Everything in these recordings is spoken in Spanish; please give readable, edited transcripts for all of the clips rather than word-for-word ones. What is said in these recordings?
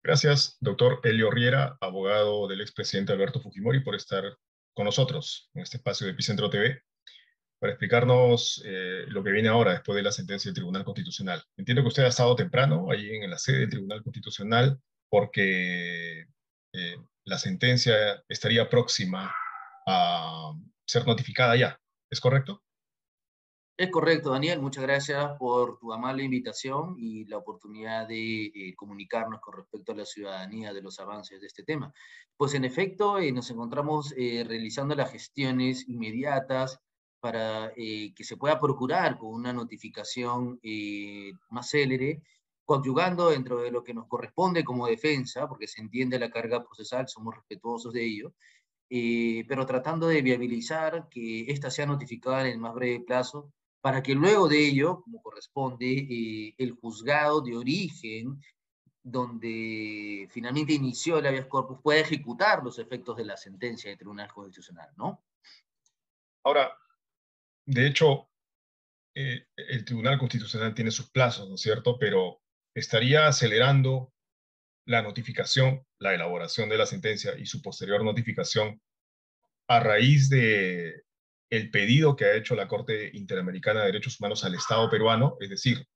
Gracias, doctor Elio Riera, abogado del expresidente Alberto Fujimori, por estar con nosotros en este espacio de Epicentro TV para explicarnos lo que viene ahora después de la sentencia del Tribunal Constitucional. Entiendo que usted ha estado temprano ahí en la sede del Tribunal Constitucional porque la sentencia estaría próxima a ser notificada ya. ¿Es correcto? Es correcto, Daniel. Muchas gracias por tu amable invitación y la oportunidad de comunicarnos con respecto a la ciudadanía de los avances de este tema. Pues en efecto, nos encontramos realizando las gestiones inmediatas para que se pueda procurar con una notificación más célere, coadyugando dentro de lo que nos corresponde como defensa, porque se entiende la carga procesal, somos respetuosos de ello, pero tratando de viabilizar que ésta sea notificada en el más breve plazo, para que luego de ello, como corresponde, el juzgado de origen, donde finalmente inició el habeas corpus, pueda ejecutar los efectos de la sentencia del Tribunal Constitucional, ¿no? Ahora, de hecho, el Tribunal Constitucional tiene sus plazos, ¿no es cierto? Pero estaría acelerando la notificación, la elaboración de la sentencia y su posterior notificación a raíz de el pedido que ha hecho la Corte Interamericana de Derechos Humanos al Estado peruano, es decir,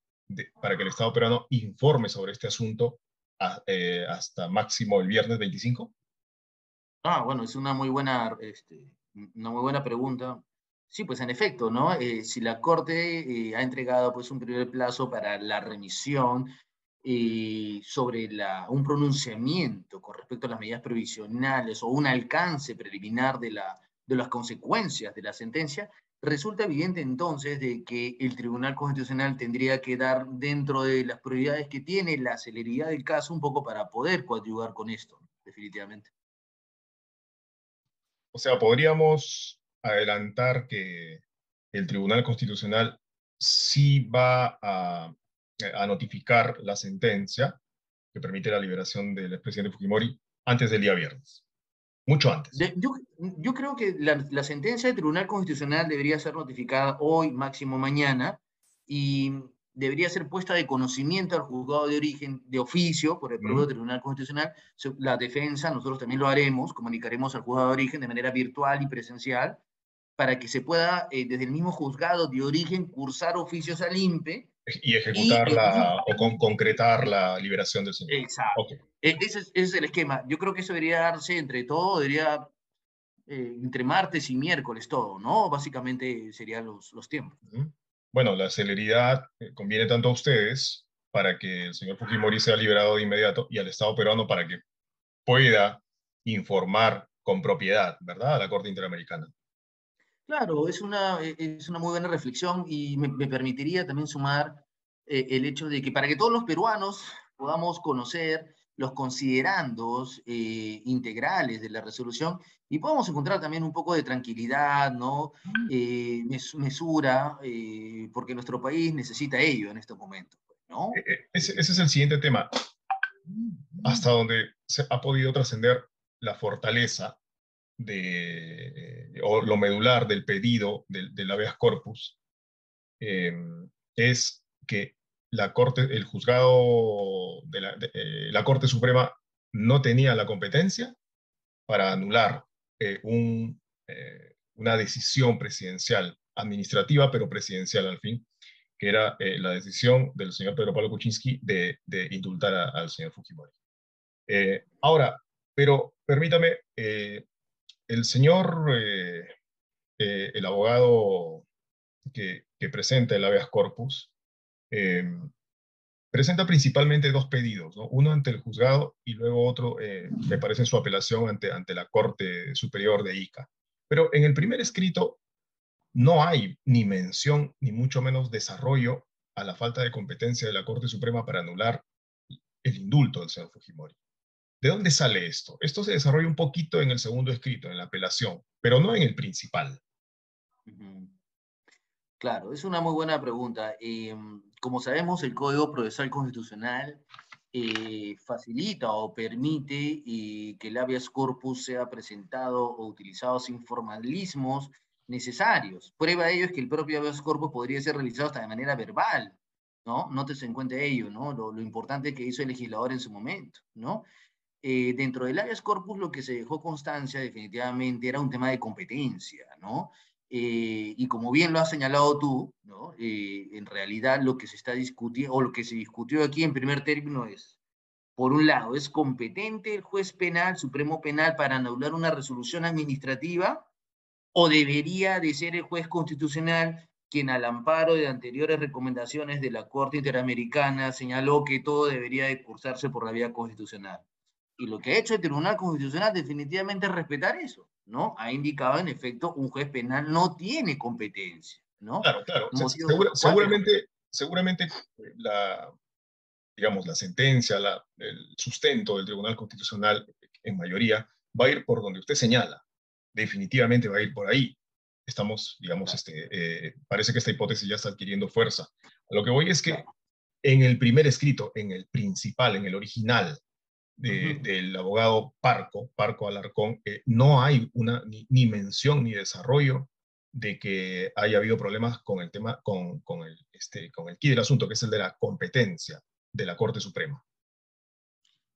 para que el Estado peruano informe sobre este asunto hasta máximo el viernes 25. Bueno, es una muy buena pregunta. Sí, pues en efecto, ¿no? Si la Corte ha entregado pues un primer plazo para la remisión sobre un pronunciamiento con respecto a las medidas provisionales o un alcance preliminar de las consecuencias de la sentencia, resulta evidente entonces de que el Tribunal Constitucional tendría que dar dentro de las prioridades que tiene la celeridad del caso un poco para poder coadyuvar con esto, definitivamente. O sea, podríamos adelantar que el Tribunal Constitucional sí va a notificar la sentencia que permite la liberación del expresidente Fujimori antes del día viernes, mucho antes. Yo creo que la sentencia del Tribunal Constitucional debería ser notificada hoy, máximo mañana, y debería ser puesta de conocimiento al juzgado de origen de oficio por el propio ¿Mm? Tribunal Constitucional. La defensa, nosotros también lo haremos, comunicaremos al juzgado de origen de manera virtual y presencial, para que se pueda, desde el mismo juzgado de origen, cursar oficios al INPE Y y ejecutar el la, INPE. o concretar la liberación del señor. Exacto. Ok. Ese es el esquema. Yo creo que eso debería darse entre todo, debería entre martes y miércoles todo, ¿no? Básicamente serían los tiempos. Ujú. Bueno, la celeridad conviene tanto a ustedes para que el señor Fujimori sea liberado de inmediato y al Estado peruano para que pueda informar con propiedad, ¿verdad? A la Corte Interamericana. Claro, es una muy buena reflexión y me permitiría también sumar el hecho de que para que todos los peruanos podamos conocer los considerandos integrales de la resolución y podamos encontrar también un poco de tranquilidad, ¿no? Mesura, porque nuestro país necesita ello en estos momentos, pues, ¿no? Ese es el siguiente tema, hasta donde se ha podido trascender la fortaleza o lo medular del pedido del habeas corpus, eh, es que la Corte, el juzgado la Corte Suprema no tenía la competencia para anular una decisión presidencial, administrativa, pero presidencial al fin, que era la decisión del señor Pedro Pablo Kuczynski de indultar al señor Fujimori. Ahora, pero permítame, el señor, el abogado que presenta el habeas corpus, eh, presenta principalmente dos pedidos, ¿no? Uno ante el juzgado y luego otro, me parece, en su apelación ante la Corte Superior de Ica. Pero en el primer escrito no hay ni mención, ni mucho menos desarrollo a la falta de competencia de la Corte Suprema para anular el indulto del señor Fujimori. ¿De dónde sale esto? Esto se desarrolla un poquito en el segundo escrito, en la apelación, pero no en el principal. Ujú. Claro, es una muy buena pregunta. Como sabemos, el Código Procesal Constitucional facilita o permite que el habeas corpus sea presentado o utilizado sin formalismos necesarios. Prueba de ello es que el propio habeas corpus podría ser realizado hasta de manera verbal, ¿no? Nótese en cuenta ello, ¿no? Lo importante que hizo el legislador en su momento, ¿no? Dentro del habeas corpus lo que se dejó constancia definitivamente era un tema de competencia, ¿no? Y como bien lo has señalado tú, ¿no? En realidad lo que se está discutiendo, o lo que se discutió aquí en primer término es, por un lado, ¿es competente el juez penal, Supremo Penal, para anular una resolución administrativa? ¿O debería de ser el juez constitucional quien al amparo de anteriores recomendaciones de la Corte Interamericana señaló que todo debería de cursarse por la vía constitucional? Y lo que ha hecho el Tribunal Constitucional definitivamente es respetar eso, ¿no? Ha indicado, en efecto, un juez penal no tiene competencia, ¿no? Claro, claro. Motivo por el cual el juez... Seguramente la, digamos, la sentencia, el sustento del Tribunal Constitucional, en mayoría, va a ir por donde usted señala. Definitivamente va a ir por ahí. Estamos, digamos, Claro, parece que esta hipótesis ya está adquiriendo fuerza. A lo que voy es que claro. en el primer escrito, en el principal, en el original Ujú. del abogado Parco Alarcón, no hay ni mención ni desarrollo de que haya habido problemas con el tema, con el quid del asunto, que es el de la competencia de la Corte Suprema.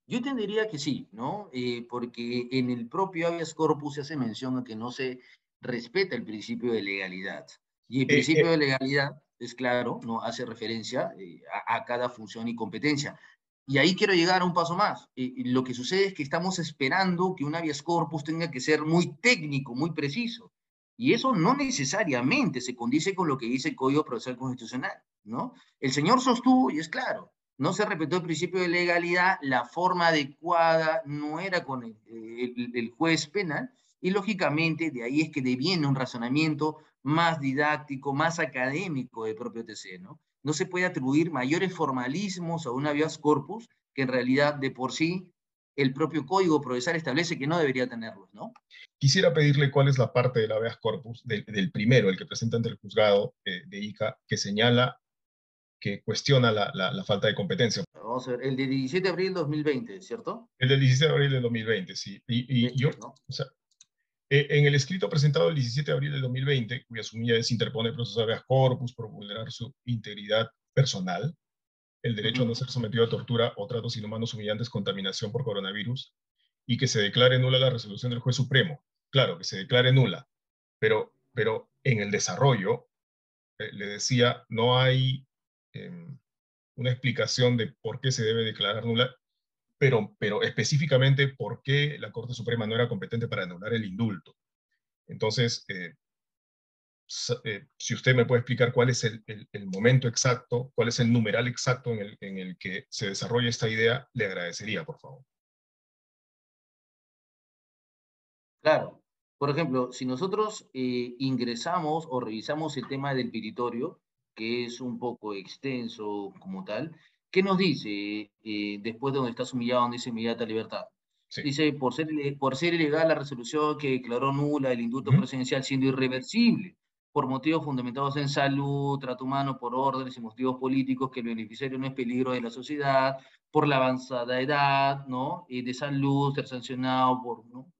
Yo entendería que sí, ¿no? Porque en el propio habeas corpus se hace mención a que no se respeta el principio de legalidad. Y el Eh, principio eh, de legalidad, es claro, no hace referencia a cada función y competencia. Y ahí quiero llegar a un paso más. Lo que sucede es que estamos esperando que un habeas corpus tenga que ser muy técnico, muy preciso. Y eso no necesariamente se condice con lo que dice el Código Procesal Constitucional, ¿no? El señor sostuvo, y es claro, no se respetó el principio de legalidad, la forma adecuada no era con el juez penal, y lógicamente de ahí es que deviene un razonamiento más didáctico, más académico del propio TC, ¿no? No se puede atribuir mayores formalismos a un habeas corpus que en realidad de por sí el propio Código Procesal establece que no debería tenerlos, ¿no? Quisiera pedirle cuál es la parte del habeas corpus, del primero, el que presenta ante el juzgado de ICA, que señala, que cuestiona la falta de competencia. Vamos a ver, el de 17 de abril de 2020, ¿cierto? El del 17 de abril de 2020, sí. Y Este yo, es, ¿no? o sea, en el escrito presentado el 17 de abril de 2020, cuya sumilla es interponer proceso de habeas corpus por vulnerar su integridad personal, el derecho a no Ujú. ser sometido a tortura o tratos inhumanos, humillantes, contaminación por coronavirus, y que se declare nula la resolución del juez supremo. Claro, que se declare nula, pero en el desarrollo, le decía, no hay eh, una explicación de por qué se debe declarar nula, pero específicamente por qué la Corte Suprema no era competente para anular el indulto. Entonces, si usted me puede explicar cuál es el momento exacto, cuál es el numeral exacto en el que se desarrolla esta idea, le agradecería, por favor. Claro. Por ejemplo, si nosotros ingresamos o revisamos el tema del petitorio, que es un poco extenso como tal, ¿qué nos dice después de donde estás humillado, donde dice inmediata libertad? Sí. Dice, por ser ilegal la resolución que declaró nula el indulto Ujú. presidencial siendo irreversible, por motivos fundamentados en salud, trato humano, por órdenes y motivos políticos, que el beneficiario no es peligro de la sociedad, por la avanzada edad, ¿no? De salud, ser sancionado ¿no?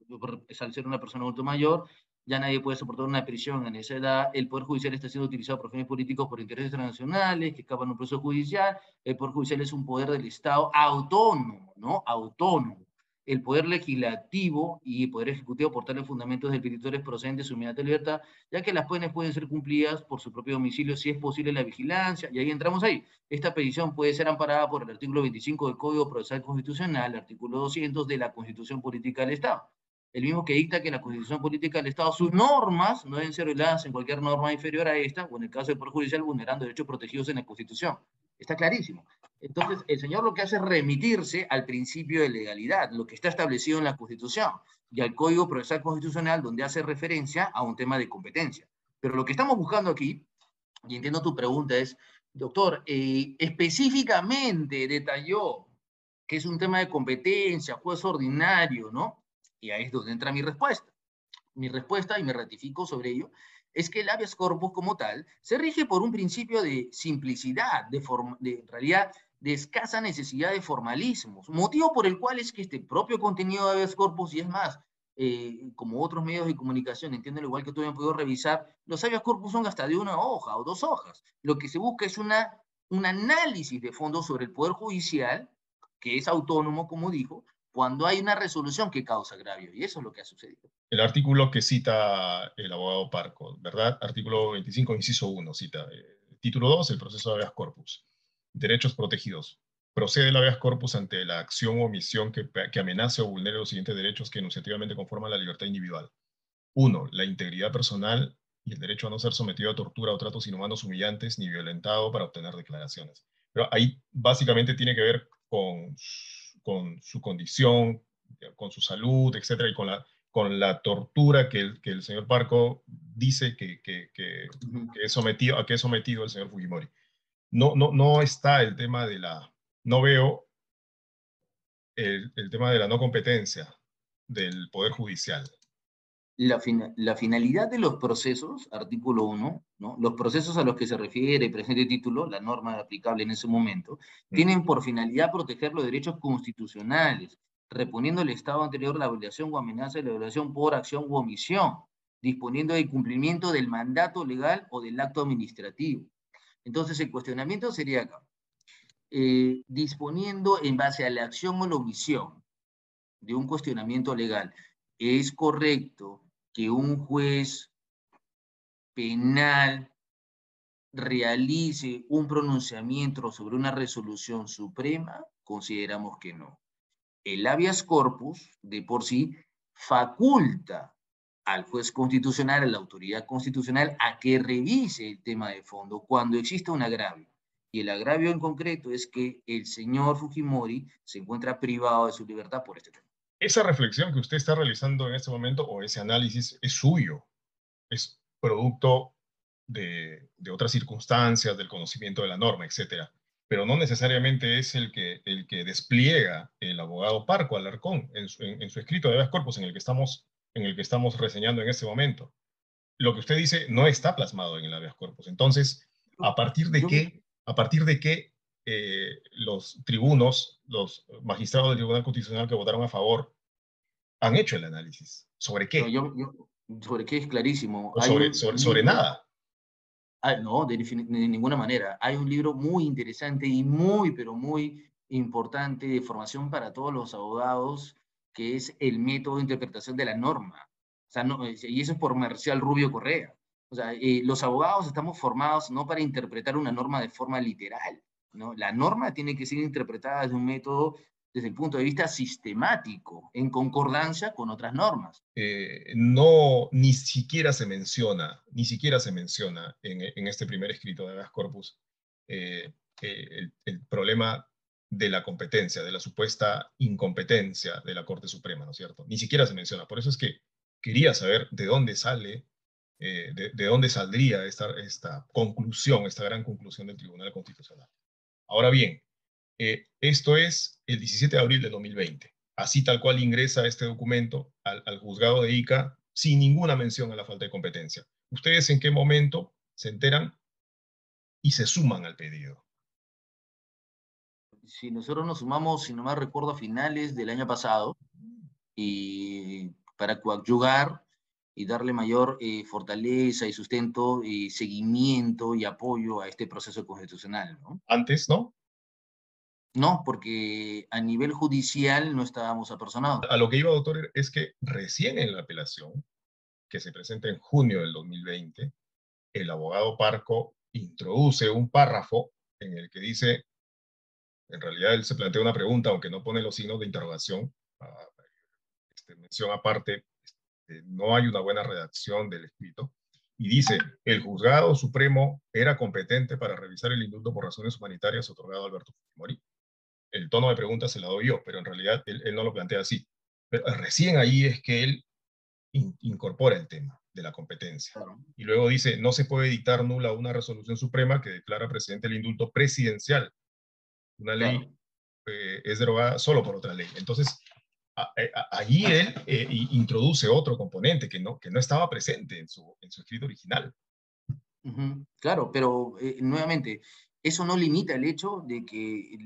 Al ser una persona adulto mayor, ya nadie puede soportar una prisión en esa edad, el Poder Judicial está siendo utilizado por fines políticos por intereses transnacionales que escapan a un proceso judicial, el Poder Judicial es un poder del Estado autónomo, ¿no? Autónomo. El Poder Legislativo y el Poder Ejecutivo por tales fundamentos del petitorio proceden de su inmediata libertad, ya que las penas pueden ser cumplidas por su propio domicilio si es posible la vigilancia, y ahí entramos ahí. Esta petición puede ser amparada por el artículo 25 del Código Procesal Constitucional, el artículo 200 de la Constitución Política del Estado. El mismo que dicta que en la Constitución Política del Estado sus normas no deben ser violadas en cualquier norma inferior a esta, o en el caso del Poder Judicial, vulnerando derechos protegidos en la Constitución. Está clarísimo. Entonces, el señor lo que hace es remitirse al principio de legalidad, lo que está establecido en la Constitución, y al Código Procesal Constitucional, donde hace referencia a un tema de competencia. Pero lo que estamos buscando aquí, y entiendo tu pregunta, es, doctor, específicamente detalló que es un tema de competencia, juez ordinario, ¿no? Y ahí es donde entra mi respuesta. Mi respuesta, y me ratifico sobre ello, es que el habeas corpus como tal se rige por un principio de simplicidad, en realidad de escasa necesidad de formalismos, motivo por el cual es que este propio contenido de habeas corpus, y es más, como otros medios de comunicación, entienden igual que tú me han podido revisar, los habeas corpus son hasta de una hoja o dos hojas. Lo que se busca es una un análisis de fondo sobre el Poder Judicial, que es autónomo, como dijo, cuando hay una resolución que causa agravio. Y eso es lo que ha sucedido. El artículo que cita el abogado Parco, ¿verdad? Artículo 25, inciso 1, cita. Título 2, el proceso de habeas corpus. Derechos protegidos. Procede el habeas corpus ante la acción o omisión que amenace o vulnere los siguientes derechos que enunciativamente conforman la libertad individual. 1. La integridad personal y el derecho a no ser sometido a tortura o tratos inhumanos, humillantes, ni violentado para obtener declaraciones. Pero ahí básicamente tiene que ver con su condición, con su salud, etcétera, y con la tortura que el señor Parco dice que es sometido, a que es sometido el señor Fujimori. No está el tema de la, no veo el tema de la no competencia del Poder Judicial. La finalidad de los procesos, artículo 1, ¿no? Los procesos a los que se refiere el presente título, la norma aplicable en ese momento, tienen por finalidad proteger los derechos constitucionales, reponiendo al Estado anterior la obligación o amenaza de la violación por acción u omisión, disponiendo del cumplimiento del mandato legal o del acto administrativo. Entonces, el cuestionamiento sería acá, disponiendo en base a la acción o la omisión de un cuestionamiento legal, ¿es correcto que un juez penal realice un pronunciamiento sobre una resolución suprema? Consideramos que no. El habeas corpus, de por sí, faculta al juez constitucional, a la autoridad constitucional, a que revise el tema de fondo cuando exista un agravio. Y el agravio en concreto es que el señor Fujimori se encuentra privado de su libertad por este tema. Esa reflexión que usted está realizando en este momento o ese análisis es suyo, es producto de otras circunstancias, del conocimiento de la norma, etcétera. Pero no necesariamente es el que despliega el abogado Parco Alarcón en su escrito de habeas corpus en el que estamos reseñando en este momento. Lo que usted dice no está plasmado en el habeas corpus. Entonces, a partir de qué los tribunos, los magistrados del Tribunal Constitucional que votaron a favor, han hecho el análisis? ¿Sobre No, qué? sobre qué es clarísimo. ¿O Hay un sobre libro, nada? no, de ninguna manera. Hay un libro muy interesante y muy, pero muy importante de formación para todos los abogados, que es El método de interpretación de la norma. O sea, no, y eso es por Marcial Rubio Correa. O sea, los abogados estamos formados no para interpretar una norma de forma literal, ¿no? La norma tiene que ser interpretada desde un método, desde el punto de vista sistemático, en concordancia con otras normas. No, ni siquiera se menciona en este primer escrito de habeas corpus el problema de la competencia, de la supuesta incompetencia de la Corte Suprema, ¿no es cierto? Ni siquiera se menciona. Por eso es que quería saber de dónde sale, de dónde saldría esta conclusión, esta gran conclusión del Tribunal Constitucional. Ahora bien, esto es el 17 de abril de 2020. Así tal cual ingresa este documento al juzgado de Ica sin ninguna mención a la falta de competencia. ¿Ustedes en qué momento se enteran y se suman al pedido? Si nosotros nos sumamos, si no me recuerdo, a finales del año pasado, y para coadyuvar y darle mayor fortaleza y sustento y seguimiento y apoyo a este proceso constitucional, ¿no? Antes, ¿no? No, porque a nivel judicial no estábamos apersonados. A lo que iba, doctor, es que recién en la apelación, que se presenta en junio del 2020, el abogado Parco introduce un párrafo en el que dice, en realidad él se plantea una pregunta, aunque no pone los signos de interrogación, mención aparte, no hay una buena redacción del escrito, y dice, el juzgado supremo era competente para revisar el indulto por razones humanitarias otorgado a Alberto Fujimori. El tono de pregunta se la doy yo, pero en realidad él no lo plantea así. Pero recién ahí es que él incorpora el tema de la competencia. Claro. Y luego dice, no se puede dictar nula una resolución suprema que declara precedente el indulto presidencial. Una ley Claro. es derogada solo por otra ley. Entonces, allí él introduce otro componente que no estaba presente en su escrito original. Claro, pero nuevamente, eso no limita el hecho de que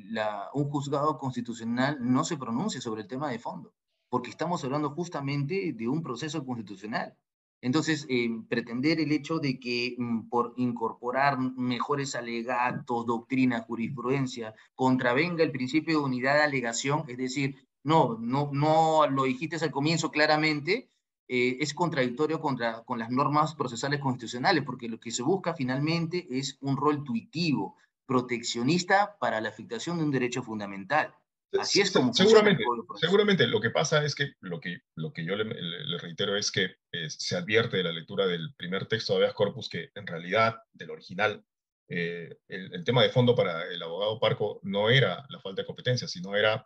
un juzgado constitucional no se pronuncie sobre el tema de fondo, porque estamos hablando justamente de un proceso constitucional. Entonces, pretender el hecho de que por incorporar mejores alegatos, doctrina, jurisprudencia, contravenga el principio de unidad de alegación, es decir, no lo dijiste al comienzo claramente, es contradictorio con las normas procesales constitucionales, porque lo que se busca finalmente es un rol tuitivo, proteccionista para la afectación de un derecho fundamental. Así es como funciona el Seguramente, Código Procesal. seguramente. Lo que pasa es que lo que yo le reitero es que se advierte de la lectura del primer texto de habeas corpus que en realidad del original el tema de fondo para el abogado Parco no era la falta de competencia, sino era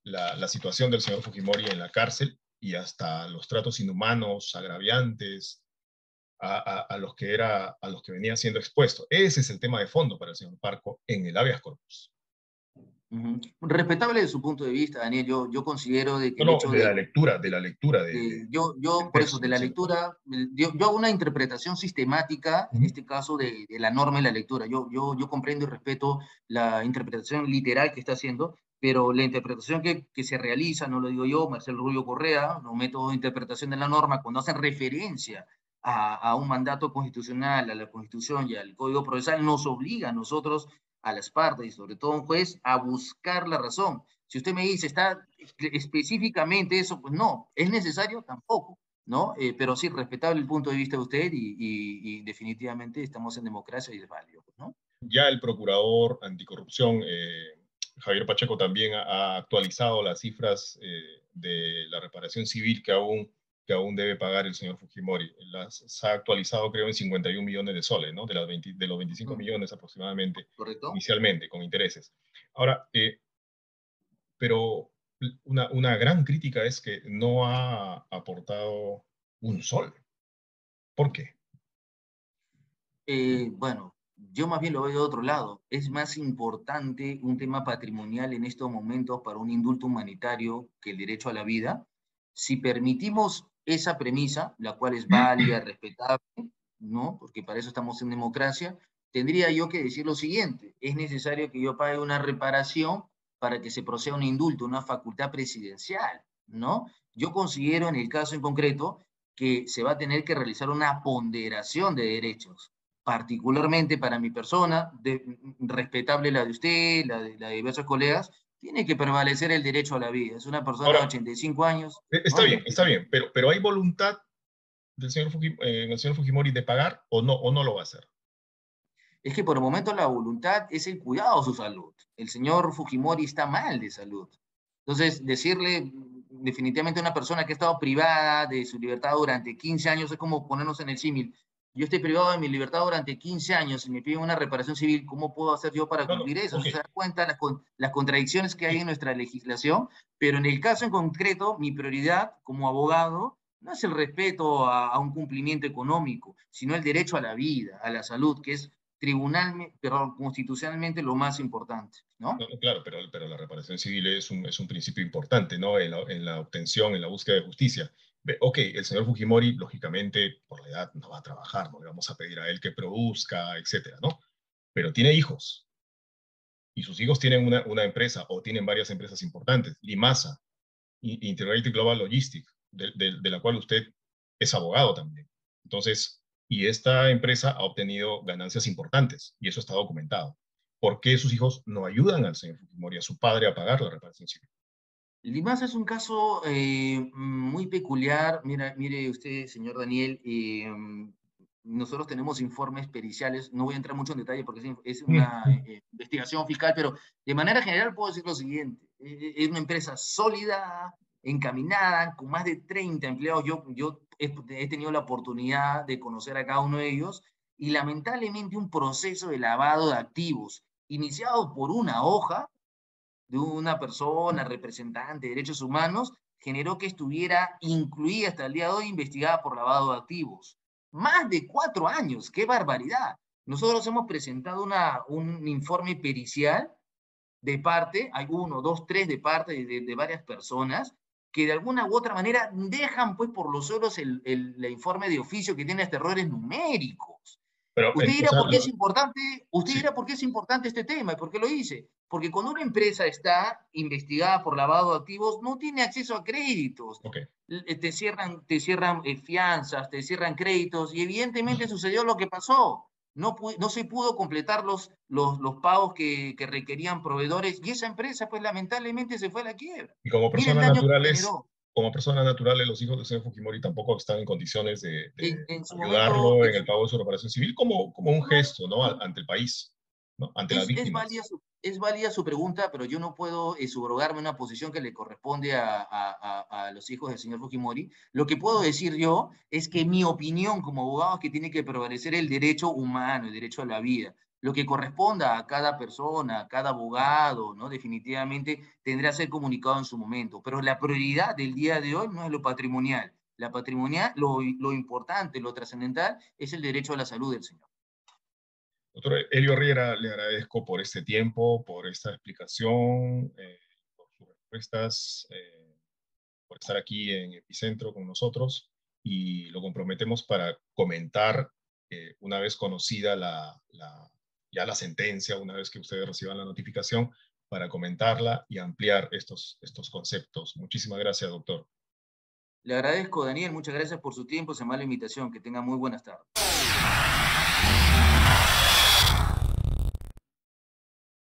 la situación del señor Fujimori en la cárcel y hasta los tratos inhumanos, agraviantes a los que a los que venía siendo expuesto. Ese es el tema de fondo para el señor Parco en el habeas corpus. Respetable de su punto de vista, Daniel, yo considero de que No, el no, hecho de, de la lectura yo del por eso, texto, de ¿no la es cierto? lectura, yo hago una interpretación sistemática, en Ujú. este caso, de la norma y la lectura. Yo comprendo y respeto la interpretación literal que está haciendo, pero la interpretación que se realiza, no lo digo yo, Marcelo Rubio Correa, los métodos de interpretación de la norma, cuando hacen referencia a un mandato constitucional, a la Constitución y al Código Procesal, nos obliga a nosotros, a las partes y sobre todo a un juez, a buscar la razón. Si usted me dice, ¿está específicamente eso? Pues no, ¿es necesario? Tampoco, ¿no? Pero sí, respetable el punto de vista de usted y definitivamente estamos en democracia y es válido, ¿no? Ya el procurador anticorrupción, Javier Pacheco, también ha actualizado las cifras de la reparación civil que aún debe pagar el señor Fujimori. Las ha actualizado, creo, en 51 millones de soles, ¿no? De los 25 millones aproximadamente ¿Correcto? inicialmente, con intereses. Ahora, pero una gran crítica es que no ha aportado un sol. ¿Por qué? Bueno, yo más bien lo veo de otro lado. Es más importante un tema patrimonial en estos momentos para un indulto humanitario que el derecho a la vida. Si permitimos esa premisa, la cual es válida, respetable, ¿no? Porque para eso estamos en democracia, tendría yo que decir lo siguiente: es necesario que yo pague una reparación para que se proceda un indulto, una facultad presidencial, ¿no? Yo considero en el caso en concreto que se va a tener que realizar una ponderación de derechos, particularmente para mi persona, respetable la de usted, la de diversos colegas, tiene que prevalecer el derecho a la vida. Es una persona de Ahora, 85 años, ¿no? está bien, pero ¿hay voluntad del señor Fujimori de pagar o no lo va a hacer? Es que por el momento la voluntad es el cuidado de su salud. El señor Fujimori está mal de salud. Entonces, decirle definitivamente a una persona que ha estado privada de su libertad durante 15 años es como ponernos en el símil. Yo estoy privado de mi libertad durante 15 años y me piden una reparación civil. ¿Cómo puedo hacer yo para No, no, cumplir eso? ok, Se da cuenta las contradicciones que hay sí, en nuestra legislación, pero en el caso en concreto, mi prioridad como abogado no es el respeto a un cumplimiento económico, sino el derecho a la vida, a la salud, que es pero constitucionalmente lo más importante, no, ¿no? no, claro, pero la reparación civil es un principio importante, ¿no? En la obtención, en la búsqueda de justicia. Ok, el señor Fujimori, lógicamente, por la edad no va a trabajar, no le vamos a pedir a él que produzca, etcétera, ¿no? Pero tiene hijos, y sus hijos tienen una empresa o tienen varias empresas importantes, Limasa, Integrated Global Logistics, de la cual usted es abogado también. Entonces, y esta empresa ha obtenido ganancias importantes, y eso está documentado. ¿Por qué sus hijos no ayudan al señor Fujimori, a su padre, a pagar la reparación civil? Limas es un caso muy peculiar. Mire usted, señor Daniel, nosotros tenemos informes periciales, no voy a entrar mucho en detalle porque es una investigación fiscal, pero de manera general puedo decir lo siguiente: es una empresa sólida, encaminada, con más de 30 empleados. Yo he tenido la oportunidad de conocer a cada uno de ellos y lamentablemente un proceso de lavado de activos iniciado por una hoja de una persona representante de derechos humanos generó que estuviera incluida hasta el día de hoy investigada por lavado de activos. Más de 4 años, qué barbaridad. Nosotros hemos presentado un informe pericial de parte, hay uno, dos, tres de parte de varias personas que de alguna u otra manera dejan pues por los suelos el informe de oficio que tiene hasta errores numéricos. Pero, Usted o dirá sea, por qué es importante, usted sí, dirá por qué es importante este tema y por qué lo hice. Porque cuando una empresa está investigada por lavado de activos, no tiene acceso a créditos. ok. Te cierran fianzas, te cierran créditos y evidentemente sucedió lo que pasó. No se pudo completar los pagos que requerían proveedores y esa empresa pues lamentablemente se fue a la quiebra. Y Mire el daño que generó. como personas naturales, los hijos del señor Fujimori tampoco están en condiciones de En su momento, ayudarlo en el pago de su reparación civil como un gesto, ¿no? Ante el país, ¿no? Ante las víctimas. Es válida su pregunta, pero yo no puedo subrogarme una posición que le corresponde a los hijos del señor Fujimori. Lo que puedo decir yo es que mi opinión como abogado es que tiene que prevalecer el derecho humano, el derecho a la vida. Lo que corresponda a cada persona, a cada abogado, ¿no? Definitivamente tendrá que ser comunicado en su momento. Pero la prioridad del día de hoy no es lo patrimonial. La patrimonial, lo importante, lo trascendental, es el derecho a la salud del señor. Doctor Elio Riera, le agradezco por este tiempo, por esta explicación, por sus respuestas, por estar aquí en Epicentro con nosotros y lo comprometemos para comentar una vez conocida ya la sentencia, una vez que ustedes reciban la notificación, para comentarla y ampliar estos conceptos. Muchísimas gracias, doctor. Le agradezco, Daniel, muchas gracias por su tiempo, se la invitación, que tenga muy buenas tardes.